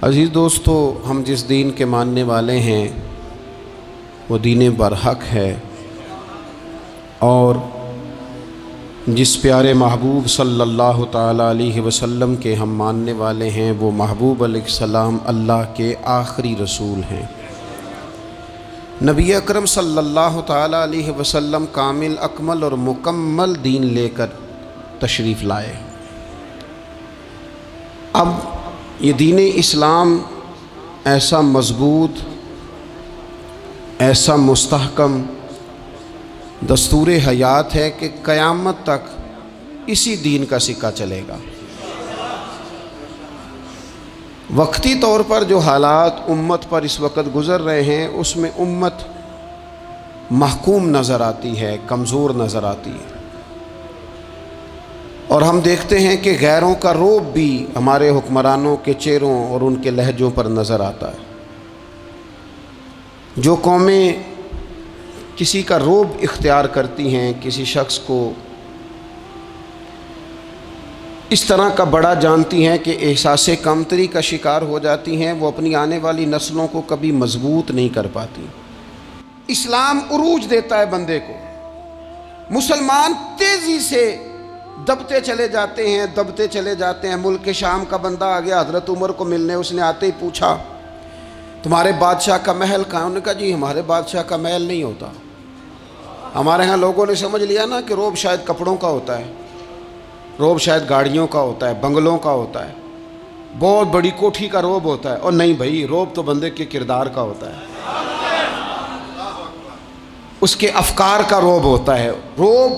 عزیز دوستو، ہم جس دین کے ماننے والے ہیں وہ دین برحق ہے، اور جس پیارے محبوب صلی اللہ تعالیٰ علیہ وسلم کے ہم ماننے والے ہیں وہ محبوب علیہ السلام اللہ کے آخری رسول ہیں۔ نبی اکرم صلی اللہ تعالیٰ علیہ وسلم کامل، اکمل اور مکمل دین لے کر تشریف لائے۔ اب یہ دین اسلام ایسا مضبوط، ایسا مستحکم دستور حیات ہے کہ قیامت تک اسی دین کا سکہ چلے گا۔ وقتی طور پر جو حالات امت پر اس وقت گزر رہے ہیں اس میں امت محکوم نظر آتی ہے، کمزور نظر آتی ہے، اور ہم دیکھتے ہیں کہ غیروں کا رعب بھی ہمارے حکمرانوں کے چہروں اور ان کے لہجوں پر نظر آتا ہے۔ جو قومیں کسی کا رعب اختیار کرتی ہیں، کسی شخص کو اس طرح کا بڑا جانتی ہیں کہ احساس کمتری کا شکار ہو جاتی ہیں، وہ اپنی آنے والی نسلوں کو کبھی مضبوط نہیں کر پاتی۔ اسلام عروج دیتا ہے بندے کو، مسلمان تیزی سے دبتے چلے جاتے ہیں۔ ملک شام کا بندہ آ گیا حضرت عمر کو ملنے، اس نے آتے ہی پوچھا تمہارے بادشاہ کا محل کہاں؟ انہوں نے کہا جی ہمارے بادشاہ کا محل نہیں ہوتا۔ ہمارے ہاں لوگوں نے سمجھ لیا نا کہ رعب شاید کپڑوں کا ہوتا ہے، رعب شاید گاڑیوں کا ہوتا ہے، بنگلوں کا ہوتا ہے، بہت بڑی کوٹھی کا رعب ہوتا ہے۔ اور نہیں بھائی، رعب تو بندے کے کردار کا ہوتا ہے، اس کے افکار کا رعب ہوتا ہے، رعب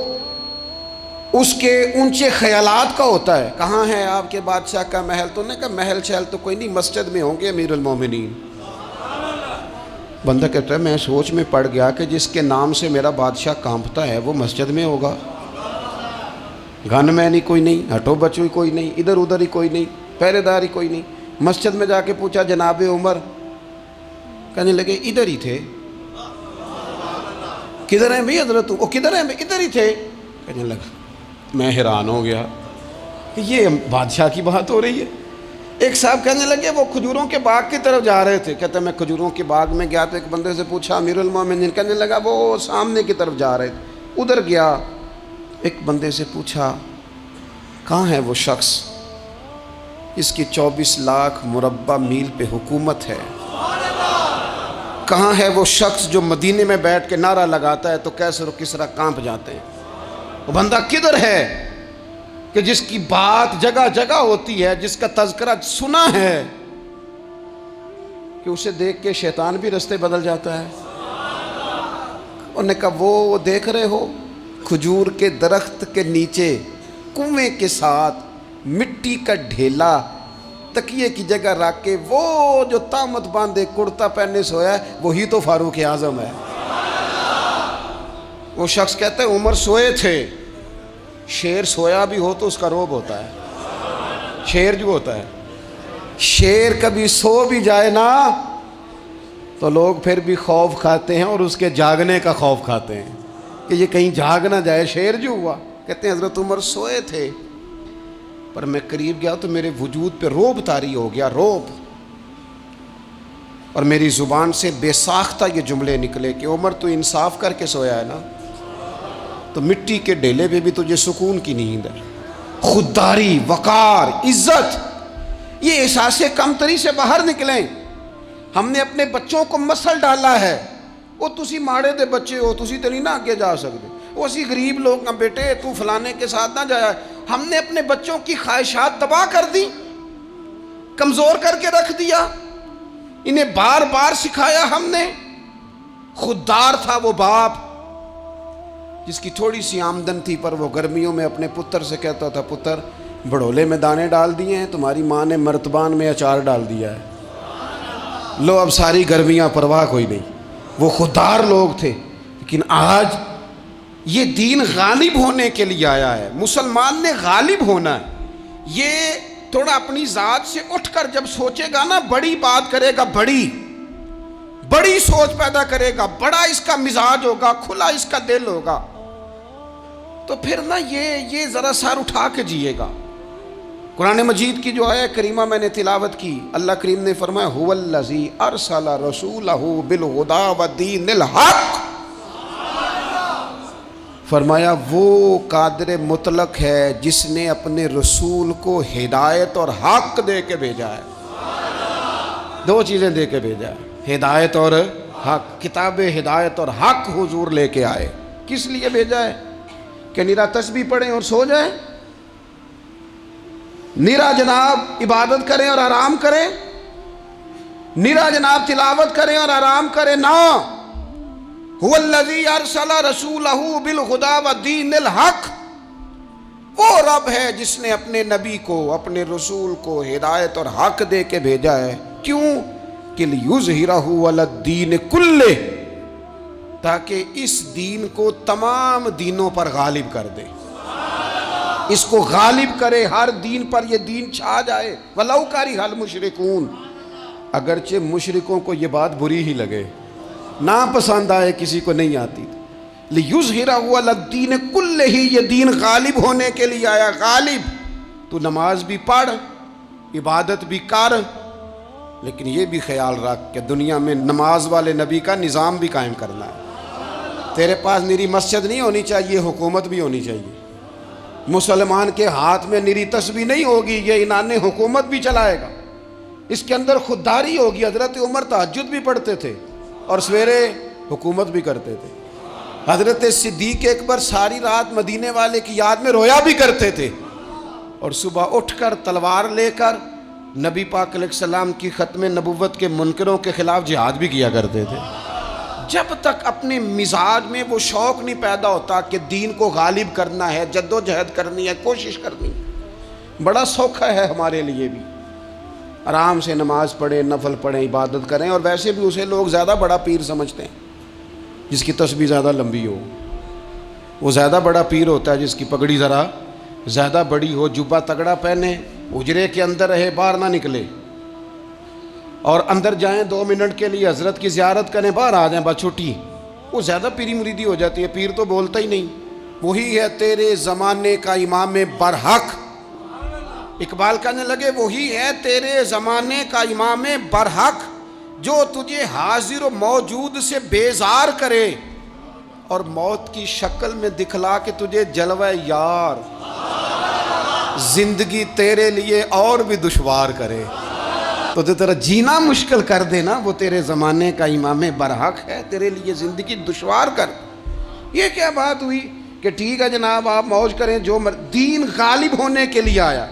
اس کے اونچے خیالات کا ہوتا ہے۔ کہاں ہے آپ کے بادشاہ کا محل؟ تو نے کہا محل شہل تو کوئی نہیں، مسجد میں ہوں گے امیر المومنین۔ بندہ کہتا ہے میں سوچ میں پڑ گیا کہ جس کے نام سے میرا بادشاہ کانپتا ہے وہ مسجد میں ہوگا، گن میں نہیں کوئی نہیں، ہٹو بچو ہی کوئی نہیں، ادھر ادھر ہی کوئی نہیں، پہرے دار ہی کوئی نہیں۔ مسجد میں جا کے پوچھا جناب عمر، کہنے لگے ادھر ہی تھے۔ کدھر ہیں بھئی حضرت؟ وہ کدھر ہیں بھئی؟ ادھر ہی تھے۔ کہنے لگا، میں حیران ہو گیا کہ یہ بادشاہ کی بات ہو رہی ہے۔ ایک صاحب کہنے لگے وہ کھجوروں کے باغ کی طرف جا رہے تھے، کہتے میں کھجوروں کے باغ میں گیا تو ایک بندے سے پوچھا امیر المومنین، کہنے لگا وہ سامنے کی طرف جا رہے تھے، ادھر گیا۔ ایک بندے سے پوچھا کہاں ہے وہ شخص اس کی 24 لاکھ مربع میل پہ حکومت ہے؟ کہاں ہے وہ شخص جو مدینے میں بیٹھ کے نعرہ لگاتا ہے تو کیسر و کسرا کانپ جاتے ہیں؟ وہ بندہ کدھر ہے کہ جس کی بات جگہ جگہ ہوتی ہے، جس کا تذکرہ سنا ہے کہ اسے دیکھ کے شیطان بھی رستے بدل جاتا ہے؟ انہوں نے کہا وہ دیکھ رہے ہو کھجور کے درخت کے نیچے کنویں کے ساتھ مٹی کا ڈھیلا تکیے کی جگہ رکھ کے وہ جو تامت باندھے کرتا پہنے سویا ہے وہی تو فاروق اعظم ہے۔ وہ شخص کہتا ہے عمر سوئے تھے۔ شیر سویا بھی ہو تو اس کا رعب ہوتا ہے۔ شیر جو ہوتا ہے، شیر کبھی سو بھی جائے نا تو لوگ پھر بھی خوف کھاتے ہیں، اور اس کے جاگنے کا خوف کھاتے ہیں کہ یہ کہیں جاگ نہ جائے۔ شیر جو ہوا، کہتے ہیں حضرت عمر سوئے تھے پر میں قریب گیا تو میرے وجود پہ رعب طاری ہو گیا، رعب، اور میری زبان سے بے ساختہ یہ جملے نکلے کہ عمر تو انصاف کر کے سویا ہے نا، تو مٹی کے ڈھیلے پہ بھی تجھے سکون کی نیند ہے۔ خودداری، وقار، عزت، یہ احساس کمتری سے باہر نکلیں۔ ہم نے اپنے بچوں کو مسل ڈالا ہے، وہ تسی ماڑے دے بچے ہو، تسی تو نہیں نہ آگے جا سکتے، وہ اسی غریب لوگ نہ بیٹے تو فلانے کے ساتھ نہ جایا۔ ہم نے اپنے بچوں کی خواہشات تباہ کر دی، کمزور کر کے رکھ دیا، انہیں بار بار سکھایا ہم نے۔ خوددار تھا وہ باپ جس کی تھوڑی سی آمدن تھی پر وہ گرمیوں میں اپنے پتر سے کہتا تھا پتر بڑھولے میں دانے ڈال دیے ہیں، تمہاری ماں نے مرتبان میں اچار ڈال دیا ہے، لو اب ساری گرمیاں پرواہ کوئی نہیں۔ وہ خوددار لوگ تھے، لیکن آج یہ دین غالب ہونے کے لیے آیا ہے، مسلمان نے غالب ہونا ہے۔ یہ تھوڑا اپنی ذات سے اٹھ کر جب سوچے گا نا، بڑی بات کرے گا، بڑی سوچ پیدا کرے گا، بڑا اس کا مزاج ہوگا، کھلا اس کا دل ہوگا، تو پھر نا یہ ذرا سر اٹھا کے جیے گا۔ قرآن مجید کی جو آیہ کریمہ میں نے تلاوت کی، اللہ کریم نے فرمایا هو الذی ارسل رسولہ بالہدی ودین الحق، فرمایا وہ قادر مطلق ہے جس نے اپنے رسول کو ہدایت اور حق دے کے بھیجا ہے۔ دو چیزیں دے کے بھیجا ہے، ہدایت اور حق۔ کتاب ہدایت اور حق حضور لے کے آئے۔ کس لیے بھیجا ہے؟ کہ نرا تسبیح پڑھیں اور سو جائیں؟ نرا جناب عبادت کریں اور آرام کریں؟ نرا جناب تلاوت کریں اور آرام کریں؟ نہ، هو الذی ارسل رسولہ بالہدی ودین الحق، وہ رب ہے جس نے اپنے نبی کو، اپنے رسول کو ہدایت اور حق دے کے بھیجا ہے۔ کیوں؟ کہ لیظہرہ علی الدین کلہ، تاکہ اس دین کو تمام دینوں پر غالب کر دے، اس کو غالب کرے، ہر دین پر یہ دین چھا جائے۔ وَلَوْ كَرِهَ الْمُشْرِكُونَ، اگرچہ مشرکوں کو یہ بات بری ہی لگے، نا پسند آئے، کسی کو نہیں آتی۔ لِيُظْهِرَهُ عَلَى الدِّينِ كُلِّهِ، یہ دین غالب ہونے کے لیے آیا۔ غالب، تو نماز بھی پڑھ، عبادت بھی کر، لیکن یہ بھی خیال رکھ کہ دنیا میں نماز والے نبی کا نظام بھی قائم کرنا ہے۔ تیرے پاس نری مسجد نہیں ہونی چاہیے، حکومت بھی ہونی چاہیے۔ مسلمان کے ہاتھ میں نری تسبیح نہیں ہوگی، یہ انان حکومت بھی چلائے گا۔ اس کے اندر خودداری ہوگی۔ حضرت عمر تہجد بھی پڑھتے تھے اور سویرے حکومت بھی کرتے تھے۔ حضرت صدیق اکبر ساری رات مدینے والے کی یاد میں رویا بھی کرتے تھے، اور صبح اٹھ کر تلوار لے کر نبی پاک علیہ السلام کی ختم نبوت کے منکروں کے خلاف جہاد بھی کیا کرتے تھے۔ جب تک اپنے مزاج میں وہ شوق نہیں پیدا ہوتا کہ دین کو غالب کرنا ہے، جد و جہد کرنی ہے، کوشش کرنی ہے، بڑا سوکھا ہے ہمارے لیے بھی۔ آرام سے نماز پڑھیں، نفل پڑھیں، عبادت کریں، اور ویسے بھی اسے لوگ زیادہ بڑا پیر سمجھتے ہیں جس کی تسبیح زیادہ لمبی ہو۔ وہ زیادہ بڑا پیر ہوتا ہے جس کی پگڑی ذرا زیادہ بڑی ہو، جبہ تگڑا پہنے، حجرے کے اندر رہے، باہر نہ نکلے، اور اندر جائیں 2 منٹ کے لیے حضرت کی زیارت کریں، باہر آ جائیں بس چھٹی، وہ زیادہ پیری مریدی ہو جاتی ہے۔ پیر تو بولتا ہی نہیں۔ وہی ہے تیرے زمانے کا امام برحق، اقبال کہنے لگے وہی ہے تیرے زمانے کا امام برحق، جو تجھے حاضر و موجود سے بیزار کرے اور موت کی شکل میں دکھلا کے تجھے جلوہ یار، زندگی تیرے لیے اور بھی دشوار کرے، تو تیرا جینا مشکل کر دینا، وہ تیرے زمانے کا امام برحق ہے، تیرے لیے زندگی دشوار کر۔ یہ کیا بات ہوئی کہ ٹھیک ہے جناب آپ موج کریں جو دین غالب ہونے کے لیے آیا،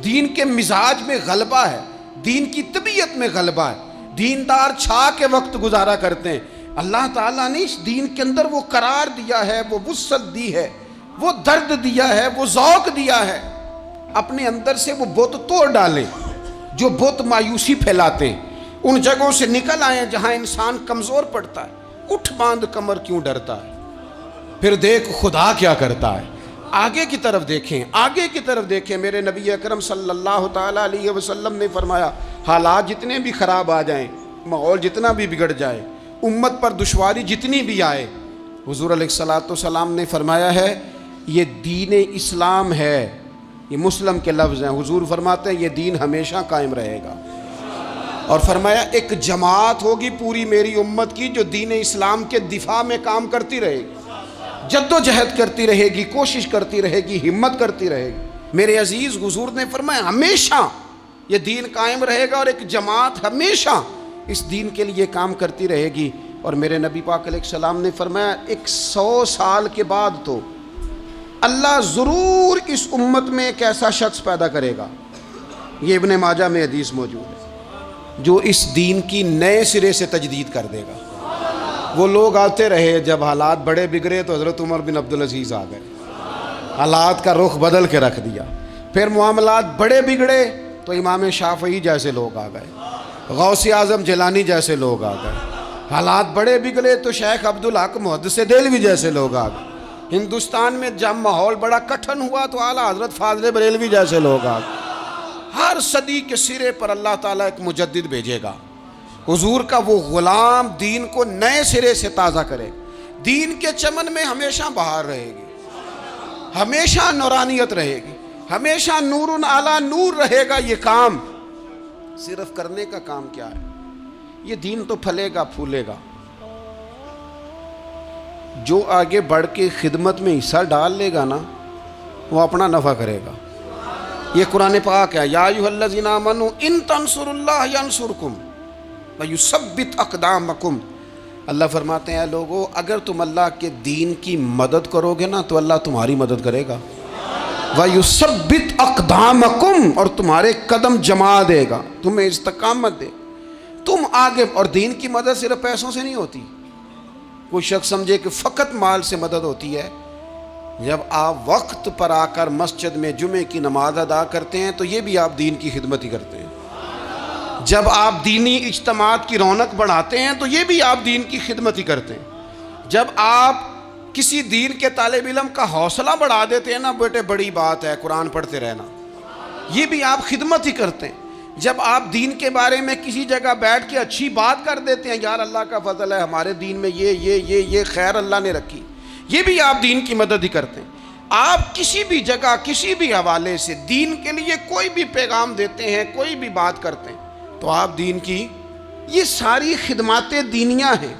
دین کے مزاج میں غلبہ ہے، دین کی طبیعت میں غلبہ ہے۔ دیندار چھا کے وقت گزارا کرتے ہیں۔ اللہ تعالیٰ نے اس دین کے اندر وہ قرار دیا ہے، وہ وسعت دی ہے، وہ درد دیا ہے، وہ ذوق دیا ہے۔ اپنے اندر سے وہ بت توڑ ڈالیں جو بت مایوسی پھیلاتے ہیں، ان جگہوں سے نکل آئیں جہاں انسان کمزور پڑتا ہے۔ اٹھ باندھ کمر کیوں ڈرتا ہے، پھر دیکھ خدا کیا کرتا ہے۔ آگے کی طرف دیکھیں، آگے کی طرف دیکھیں۔ میرے نبی اکرم صلی اللہ تعالیٰ علیہ وسلم نے فرمایا حالات جتنے بھی خراب آ جائیں، ماحول جتنا بھی بگڑ جائے، امت پر دشواری جتنی بھی آئے، حضور علیہ الصلوۃ والسلام نے فرمایا ہے یہ دین اسلام ہے۔ یہ مسلم کے لفظ ہیں۔ حضور فرماتے ہیں یہ دین ہمیشہ قائم رہے گا، اور فرمایا ایک جماعت ہوگی پوری میری امت کی جو دین اسلام کے دفاع میں کام کرتی رہے گی، جد و جہد کرتی رہے گی، کوشش کرتی رہے گی، ہمت کرتی رہے گی۔ میرے عزیز حضور نے فرمایا ہمیشہ یہ دین قائم رہے گا، اور ایک جماعت ہمیشہ اس دین کے لیے کام کرتی رہے گی۔ اور میرے نبی پاک علیہ السلام نے فرمایا 100 سال کے بعد تو اللہ ضرور اس امت میں ایک ایسا شخص پیدا کرے گا، یہ ابن ماجہ میں حدیث موجود ہے، جو اس دین کی نئے سرے سے تجدید کر دے گا۔ وہ لوگ آتے رہے، جب حالات بڑے بگڑے تو حضرت عمر بن عبدالعزیز آ گئے، حالات کا رخ بدل کے رکھ دیا۔ پھر معاملات بڑے بگڑے تو امام شافعی جیسے لوگ آ گئے، غوث اعظم جیلانی جیسے لوگ آ گئے۔ حالات بڑے بگڑے تو شیخ عبدالحق محدث دہلوی جیسے لوگ آ گئے۔ ہندوستان میں جب ماحول بڑا کٹھن ہوا تو اعلیٰ حضرت فاضل بریلوی جیسے لوگ آ گئے۔ ہر صدی کے سرے پر اللہ تعالیٰ ایک مجدد بھیجے گا، حضور کا وہ غلام دین کو نئے سرے سے تازہ کرے۔ دین کے چمن میں ہمیشہ بہار رہے گی، ہمیشہ نورانیت رہے گی۔ ہمیشہ نور علی نور رہے گا یہ کام. صرف کرنے کا کام کیا ہے؟ یہ دین تو پھلے گا پھولے گا. جو آگے بڑھ کے خدمت میں حصہ ڈال لے گا نا وہ اپنا نفع کرے گا. یہ قرآن پاک ہے. یا ایھا الذین آمنوا ان تنصروا اللہ ینصرکم ویثبت اقدامکم. اللہ فرماتے ہیں اے لوگو اگر تم اللہ کے دین کی مدد کرو گے نا تو اللہ تمہاری مدد کرے گا. وَيُثَبِّتْ أَقْدَامَكُمْ اور تمہارے قدم جما دے گا, تمہیں استقامت دے. تم آگے, اور دین کی مدد صرف پیسوں سے نہیں ہوتی. کوئی شخص سمجھے کہ فقط مال سے مدد ہوتی ہے. جب آپ وقت پر آ کر مسجد میں جمعے کی نماز ادا کرتے ہیں تو یہ بھی آپ دین کی خدمت ہی کرتے ہیں. جب آپ دینی اجتماعات کی رونق بڑھاتے ہیں تو یہ بھی آپ دین کی خدمت ہی کرتے ہیں. جب آپ کسی دین کے طالب علم کا حوصلہ بڑھا دیتے ہیں نا, بیٹے بڑی بات ہے قرآن پڑھتے رہنا, یہ بھی آپ خدمت ہی کرتے ہیں. جب آپ دین کے بارے میں کسی جگہ بیٹھ کے اچھی بات کر دیتے ہیں, یار اللہ کا فضل ہے ہمارے دین میں یہ خیر اللہ نے رکھی, یہ بھی آپ دین کی مدد ہی کرتے ہیں. آپ کسی بھی جگہ کسی بھی حوالے سے دین کے لیے کوئی بھی پیغام دیتے ہیں, کوئی بھی بات کرتے ہیں تو آپ دین کی, یہ ساری خدمات دینیاں ہیں,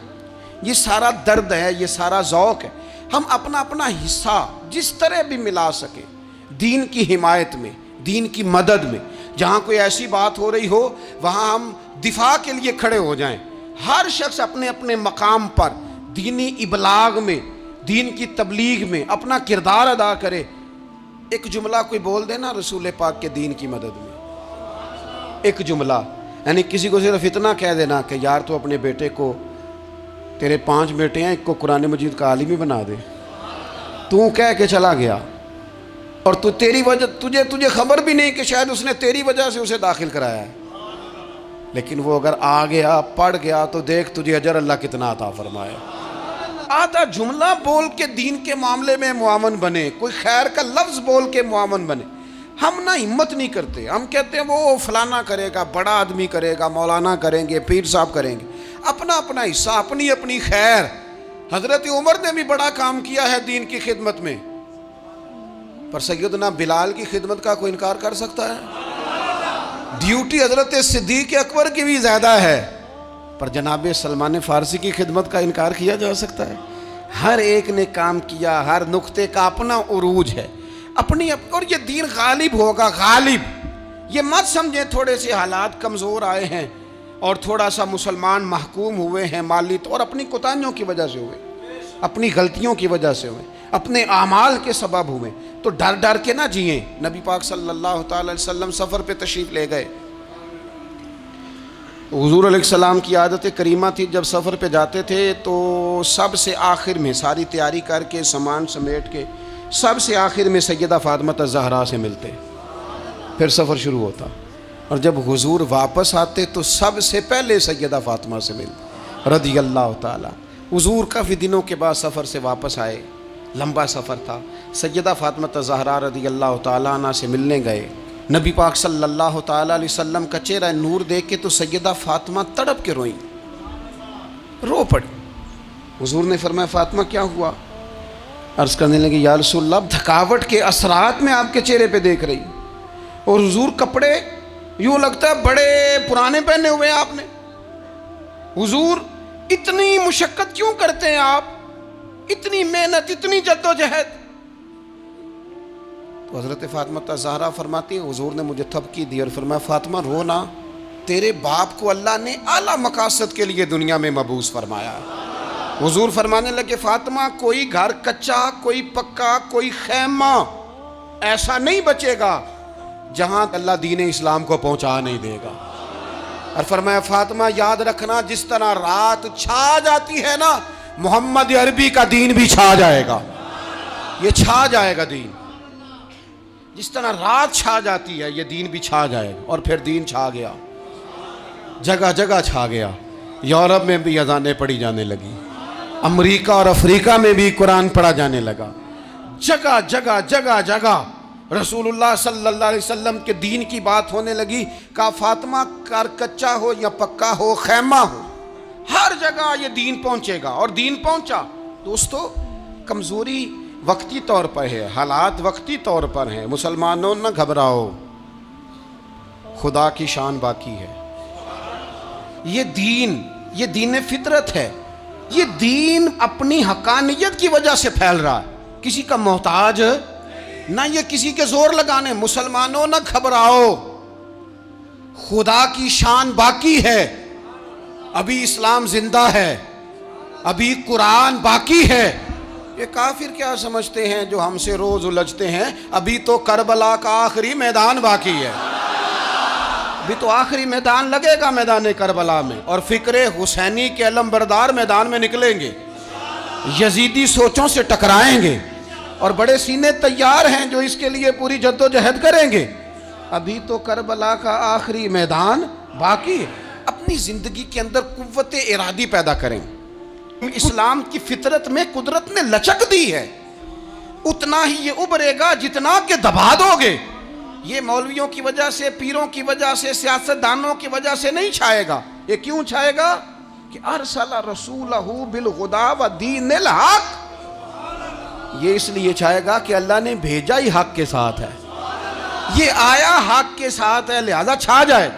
یہ سارا درد ہے, یہ سارا ذوق ہے. ہم اپنا اپنا حصہ جس طرح بھی ملا سکیں دین کی حمایت میں, دین کی مدد میں. جہاں کوئی ایسی بات ہو رہی ہو وہاں ہم دفاع کے لیے کھڑے ہو جائیں. ہر شخص اپنے اپنے مقام پر دینی ابلاغ میں, دین کی تبلیغ میں اپنا کردار ادا کرے. ایک جملہ کوئی بول دے نا رسول پاک کے دین کی مدد میں, ایک جملہ, یعنی کسی کو صرف اتنا کہہ دینا کہ یار تو اپنے بیٹے کو, تیرے 5 بیٹے ہیں, ایک کو قرآن مجید کا عالم ہی بنا دے. تو کہہ کے چلا گیا اور تو تیری وجہ تجھے خبر بھی نہیں کہ شاید اس نے تیری وجہ سے اسے داخل کرایا ہے. لیکن وہ اگر آ گیا پڑھ گیا تو دیکھ تجھے اجر اللہ کتنا عطا فرمائے. آدھا جملہ بول کے دین کے معاملے میں معاون بنے, کوئی خیر کا لفظ بول کے معاون بنے. ہم نہ ہمت نہیں کرتے, ہم کہتے ہیں وہ فلانا کرے گا, بڑا آدمی کرے گا, مولانا کریں گے, پیر صاحب کریں گے. اپنا اپنا حصہ, اپنی اپنی خیر. حضرت عمر نے بھی بڑا کام کیا ہے دین کی خدمت میں, پر سیدنا بلال کی خدمت کا کوئی انکار کر سکتا ہے؟ ڈیوٹی حضرت صدیق اکبر کی بھی زیادہ ہے, پر جناب سلمان فارسی کی خدمت کا انکار کیا جا سکتا ہے؟ ہر ایک نے کام کیا, ہر نقطے کا اپنا عروج ہے, اپنی اور یہ دین غالب ہوگا, غالب. یہ مت سمجھیں تھوڑے سے حالات کمزور آئے ہیں اور تھوڑا سا مسلمان محکوم ہوئے ہیں مالی طور, اپنی کوتاہیوں کی وجہ سے ہوئے, اپنی غلطیوں کی وجہ سے ہوئے, اپنے اعمال کے سبب ہوئے. تو ڈر ڈر کے نہ جئیں. نبی پاک صلی اللہ تعالی علیہ وسلم سفر پہ تشریف لے گئے. حضور علیہ السلام کی عادت کریمہ تھی جب سفر پہ جاتے تھے تو سب سے آخر میں ساری تیاری کر کے سامان سمیٹ کے سب سے آخر میں سیدہ فاطمہ الزہرا سے ملتے, پھر سفر شروع ہوتا. اور جب حضور واپس آتے تو سب سے پہلے سیدہ فاطمہ سے ملتے رضی اللہ تعالی. حضور کافی دنوں کے بعد سفر سے واپس آئے, لمبا سفر تھا. سیدہ فاطمہ الزہرا رضی اللہ تعالیٰ عنہ سے ملنے گئے. نبی پاک صلی اللہ تعالیٰ علیہ وسلم کا چہرہ نور دیکھ کے تو سیدہ فاطمہ تڑپ کے روئیں, رو پڑی. حضور نے فرمایا فاطمہ کیا ہوا؟ عرض کرنے لگی یا رسول اللہ تھکاوٹ کے اثرات میں آپ کے چہرے پہ دیکھ رہی, اور حضور کپڑے یوں لگتا ہے بڑے پرانے پہنے ہوئے ہیں آپ نے. حضور اتنی مشقت کیوں کرتے ہیں آپ, اتنی محنت, اتنی جدوجہد؟ تو حضرت فاطمہ الزہرا فرماتی ہیں حضور نے مجھے تھپکی دی اور فرمایا فاطمہ رو نا, تیرے باپ کو اللہ نے اعلیٰ مقاصد کے لیے دنیا میں مبعوث فرمایا. حضور فرمانے لگے فاطمہ کوئی گھر کچا, کوئی پکا, کوئی خیمہ ایسا نہیں بچے گا جہاں اللہ دین اسلام کو پہنچا نہیں دے گا. اور فرمایا فاطمہ یاد رکھنا جس طرح رات چھا جاتی ہے نا, محمد عربی کا دین بھی چھا جائے گا, یہ چھا جائے گا دین. جس طرح رات چھا جاتی ہے یہ دین بھی چھا جائے گا. اور پھر دین چھا گیا, جگہ جگہ چھا گیا. یورپ میں بھی اذانیں پڑھی جانے لگی, امریکہ اور افریقہ میں بھی قرآن پڑھا جانے لگا. جگہ جگہ جگہ جگہ رسول اللہ صلی اللہ علیہ وسلم کے دین کی بات ہونے لگی. کہا فاطمہ کار کچا ہو یا پکا ہو, خیمہ ہو, ہر جگہ یہ دین پہنچے گا. اور دین پہنچا. دوستو کمزوری وقتی طور پر ہے، حالات وقتی طور پر ہیں، مسلمانوں نہ گھبراؤ، خدا کی شان باقی ہے۔ یہ دین فطرت ہے، یہ دین اپنی حقانیت کی وجہ سے پھیل رہا ہے، کسی کا محتاج نہ یہ کسی کے زور لگانے۔ مسلمانوں نہ گھبراؤ، خدا کی شان باقی ہے، ابھی اسلام زندہ ہے، ابھی قرآن باقی ہے۔ یہ کافر کیا سمجھتے ہیں جو ہم سے روز الجھتے ہیں، ابھی تو کربلا کا آخری میدان باقی ہے، ابھی تو آخری میدان لگے گا میدان کربلا میں، اور فکر حسینی کے علم بردار میدان میں نکلیں گے، یزیدی سوچوں سے ٹکرائیں گے، اور بڑے سینے تیار ہیں جو اس کے لیے پوری جد و جہد کریں گے۔ ابھی تو کربلا کا آخری میدان باقی ہے۔ اپنی زندگی کے اندر قوت ارادی پیدا کریں۔ اسلام کی فطرت میں قدرت نے لچک دی ہے، اتنا ہی یہ ابھرے گا جتنا کہ دبا دو گے۔ یہ مولویوں کی وجہ سے، پیروں کی وجہ سے، سیاستدانوں کی وجہ سے نہیں چھائے گا۔ یہ کیوں چھائے گا؟ کہ ارسل رسولہ بالہدی ودین الحق، یہ اس لیے چھائے گا کہ اللہ نے بھیجا ہی حق کے ساتھ ہے، یہ آیا حق کے ساتھ ہے، لہذا چھا جائے۔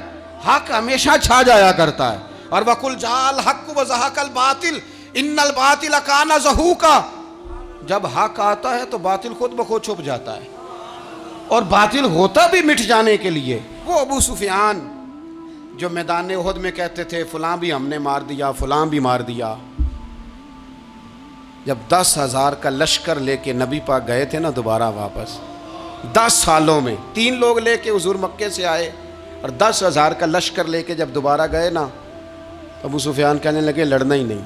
حق ہمیشہ چھا جایا کرتا ہے۔ اور وَقُلْ جَاءَ الْحَقُّ وَزَهَقَ الْبَاطِلُ إِنَّ الْبَاطِلَ كَانَ زَهُوقًا، جب حق آتا ہے تو باطل خود بخود چھپ جاتا ہے، اور باطل ہوتا بھی مٹ جانے کے لیے۔ وہ ابو سفیان جو میدان احد میں کہتے تھے فلاں بھی ہم نے مار دیا، فلاں بھی مار دیا، جب 10,000 کا لشکر لے کے نبی پاک گئے تھے نا دوبارہ واپس، 10 سالوں میں 3 لوگ لے کے حضور مکے سے آئے، اور 10,000 کا لشکر لے کے جب دوبارہ گئے نا، ابو سفیان کہنے لگے لڑنا ہی نہیں،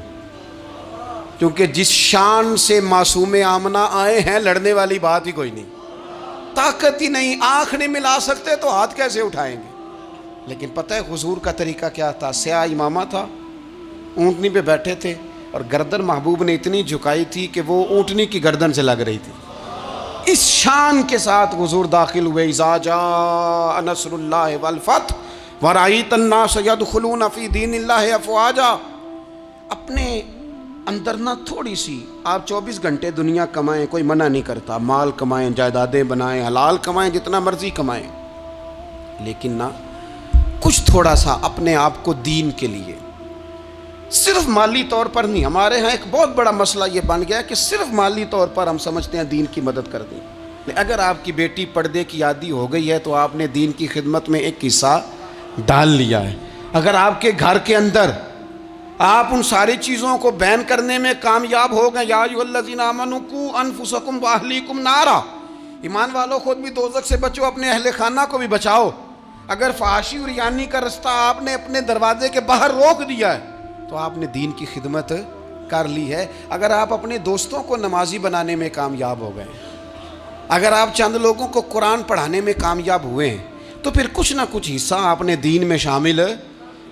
کیونکہ جس شان سے معصوم آمنہ آئے ہیں لڑنے والی بات ہی کوئی نہیں، طاقت ہی نہیں، آنکھ نہیں ملا سکتے تو ہاتھ کیسے اٹھائیں گے۔ لیکن پتہ ہے حضور کا طریقہ کیا تھا؟ سیاہ امامہ تھا، اونٹنی پہ بیٹھے تھے، اور گردن محبوب نے اتنی جھکائی تھی کہ وہ اونٹنی کی گردن سے لگ رہی تھی۔ اس شان کے ساتھ حضور داخل ہوئے، اذا جاء نصر اللہ والفتح ورأیت الناس یدخلون فی دین اللہ افواجا۔ اپنے اندر نہ تھوڑی سی، آپ 24 گھنٹے دنیا کمائیں، کوئی منع نہیں کرتا، مال کمائیں، جائیدادیں بنائیں، حلال کمائیں، جتنا مرضی کمائیں، لیکن نہ کچھ تھوڑا سا اپنے آپ کو دین کے لیے، صرف مالی طور پر نہیں۔ ہمارے ہاں ایک بہت بڑا مسئلہ یہ بن گیا ہے کہ صرف مالی طور پر ہم سمجھتے ہیں دین کی مدد کر دیں۔ اگر آپ کی بیٹی پردے کی عادی ہو گئی ہے تو آپ نے دین کی خدمت میں ایک حصہ ڈال لیا ہے۔ اگر آپ کے گھر کے اندر آپ ان ساری چیزوں کو بین کرنے میں کامیاب ہو گئے، یا ایھا الذین آمنوا قوا انفسکم واہلیکم نارا، ایمان والو خود بھی دوزخ سے بچو، اپنے اہل خانہ کو بھی بچاؤ۔ اگر فحاشی اور ریانی کا رستہ آپ نے اپنے دروازے کے باہر روک دیا ہے تو آپ نے دین کی خدمت کر لی ہے۔ اگر آپ اپنے دوستوں کو نمازی بنانے میں کامیاب ہو گئے، اگر آپ چند لوگوں کو قرآن پڑھانے میں کامیاب ہوئے ہیں، تو پھر کچھ نہ کچھ حصہ آپ نے دین میں شامل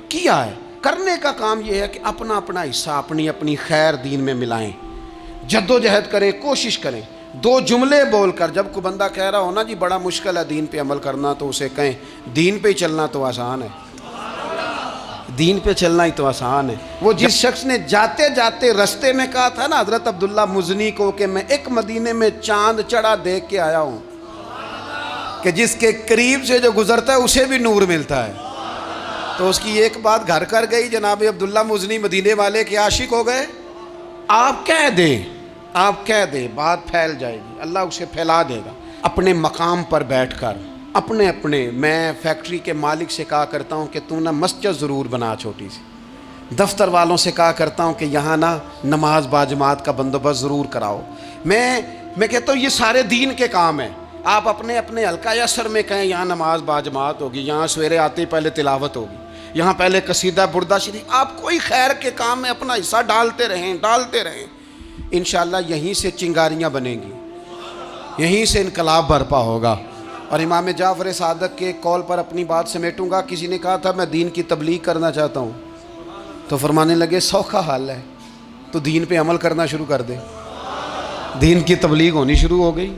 کیا ہے۔ کرنے کا کام یہ ہے کہ اپنا اپنا حصہ، اپنی اپنی خیر دین میں ملائیں، جد و جہد کریں، کوشش کریں۔ 2 جملے بول کر، جب کوئی بندہ کہہ رہا ہونا جی بڑا مشکل ہے دین پہ عمل کرنا، تو اسے کہیں دین پہ ہی چلنا تو آسان ہے، دین پہ چلنا ہی تو آسان ہے۔ وہ جس شخص نے جاتے جاتے رستے میں کہا تھا نا حضرت عبداللہ مزنی کو کہ میں ایک مدینے میں چاند چڑھا دیکھ کے آیا ہوں، کہ جس کے قریب سے جو گزرتا ہے اسے بھی نور ملتا ہے، تو اس کی ایک بات گھر کر گئی، جناب عبداللہ مزنی مدینے والے کے عاشق ہو گئے۔ آپ کہہ دیں بات پھیل جائے گی، اللہ اسے پھیلا دے گا۔ اپنے مقام پر بیٹھ کر اپنے میں فیکٹری کے مالک سے کہا کرتا ہوں کہ تو نا مسجد ضرور بنا چھوٹی سی، دفتر والوں سے کہا کرتا ہوں کہ یہاں نا نماز باجماعت کا بندوبست ضرور کراؤ۔ میں کہتا ہوں یہ سارے دین کے کام ہیں۔ آپ اپنے حلقہ یسر میں کہیں یہاں نماز باجماعت ہوگی، یہاں سویرے آتے ہی پہلے تلاوت ہوگی، یہاں پہلے قصیدہ بردہ شریف۔ آپ کوئی خیر کے کام میں اپنا حصہ ڈالتے رہیں، انشاءاللہ یہیں سے چنگاریاں بنیں گی، یہیں سے انقلاب برپا ہوگا۔ اور امام جعفر صادق کے قول پر اپنی بات سمیٹوں گا۔ کسی نے کہا تھا میں دین کی تبلیغ کرنا چاہتا ہوں، تو فرمانے لگے سوکھا حال ہے، تو دین پہ عمل کرنا شروع کر دے، دین کی تبلیغ ہونی شروع ہو گئی۔